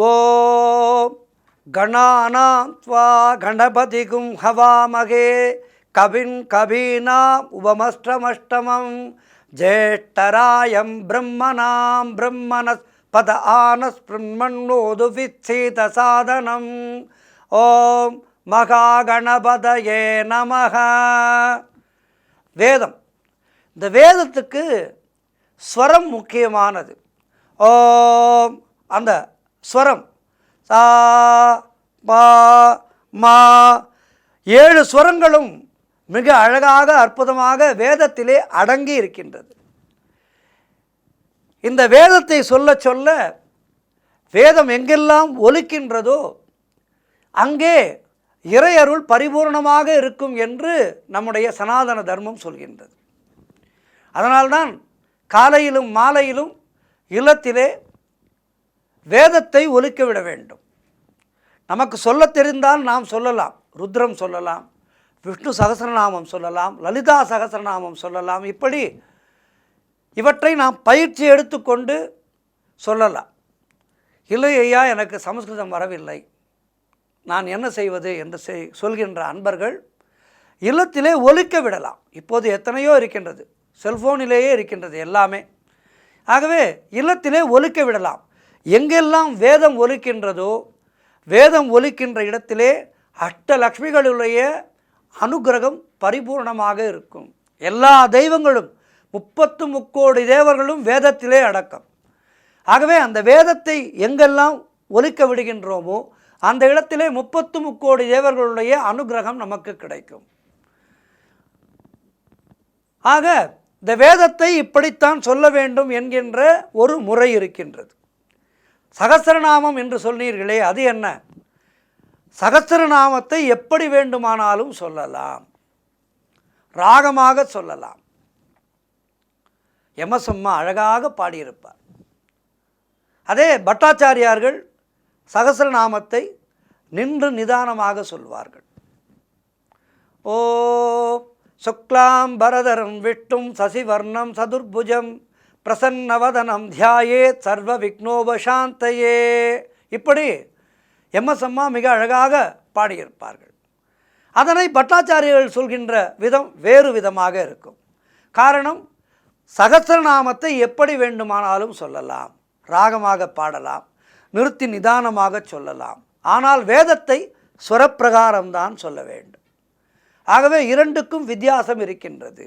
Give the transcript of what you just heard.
ஓம் கணானாம் த்வா கணபதிகும் ஹவாமகே கவின் கபீனாம் உபமஷ்டமஷ்டமம் ஜேஷ்டராயம் பிரம்மணாம் பிரம்மணஸ்பத ஆனஸ்பிருண்மன்னோது வித்சீத சாதனம். ஓம் மகாகணபதயே நமஹ. வேதம், இந்த வேதத்துக்கு ஸ்வரம் முக்கியமானது. ஓம், அந்த ஸ்வரம் சா பா மா 7 ஸ்வரங்களும் மிக அழகாக அற்புதமாக வேதத்திலே அடங்கி இருக்கின்றது. இந்த வேதத்தை சொல்ல சொல்ல வேதம் எங்கெல்லாம் ஒலிக்கின்றதோ அங்கே இறையருள் பரிபூர்ணமாக இருக்கும் என்று நம்முடைய சனாதன தர்மம் சொல்கின்றது. அதனால்தான் காலையிலும் மாலையிலும் இல்லத்திலே வேதத்தை ஒலிக்க விட வேண்டும். நமக்கு சொல்ல தெரிந்தால் நாம் சொல்லலாம், ருத்ரம் சொல்லலாம், விஷ்ணு சகஸ்ரநாமம் சொல்லலாம், லலிதா சகஸ்ரநாமம் சொல்லலாம். இப்படி இவற்றை நாம் பயிற்சி எடுத்துக்கொண்டு சொல்லலாம். இல்லை ஐயா, எனக்கு சமஸ்கிருதம் வரவில்லை, நான் என்ன செய்வது என்று சொல்கின்ற அன்பர்கள் இல்லத்திலே ஒலிக்க விடலாம். இப்போது எத்தனையோ இருக்கின்றது, செல்ஃபோனிலேயே இருக்கின்றது எல்லாமே. ஆகவே இல்லத்திலே ஒலிக்க விடலாம். எங்கெல்லாம் வேதம் ஒலிக்கின்றதோ, வேதம் ஒலிக்கின்ற இடத்திலே அஷ்டலக்ஷ்மிகளுடைய அனுகிரகம் பரிபூர்ணமாக இருக்கும். எல்லா தெய்வங்களும் 33 கோடி தேவர்களும் வேதத்திலே அடக்கம். ஆகவே அந்த வேதத்தை எங்கெல்லாம் ஒலிக்க விடுகின்றோமோ அந்த இடத்திலே 33 கோடி தேவர்களுடைய அனுகிரகம் நமக்கு கிடைக்கும். ஆக இந்த வேதத்தை இப்படித்தான் சொல்ல வேண்டும் என்கின்ற ஒரு முறை இருக்கின்றது. சகஸ்ரநாமம் என்று சொன்னீர்களே, அது என்ன? சகஸ்ரநாமத்தை எப்படி வேண்டுமானாலும் சொல்லலாம், ராகமாக சொல்லலாம். எமசம்மா அழகாக பாடியிருப்பார். அதே பட்டாச்சாரியார்கள் சகஸ்ரநாமத்தை நின்று நிதானமாக சொல்வார்கள். ஓ சுக்லாம் பரதரம் விஷ்ணும் சசிவர்ணம் சதுர்புஜம் பிரசன்னவதனம் தியாயேத் சர்வ விக்னோபசாந்தயே. இப்படி எம்எஸ்அம்மா மிக அழகாக பாடியிருப்பார்கள். அதனை பட்டாச்சாரியர்கள் சொல்கின்ற விதம் வேறு விதமாக இருக்கும். காரணம், சகஸ்ரநாமத்தை எப்படி வேண்டுமானாலும் சொல்லலாம், ராகமாக பாடலாம், நிறுத்தி நிதானமாக சொல்லலாம். ஆனால் வேதத்தை ஸ்வரப்பிரகாரம்தான் சொல்ல வேண்டும். ஆகவே இரண்டுக்கும் வித்தியாசம் இருக்கின்றது.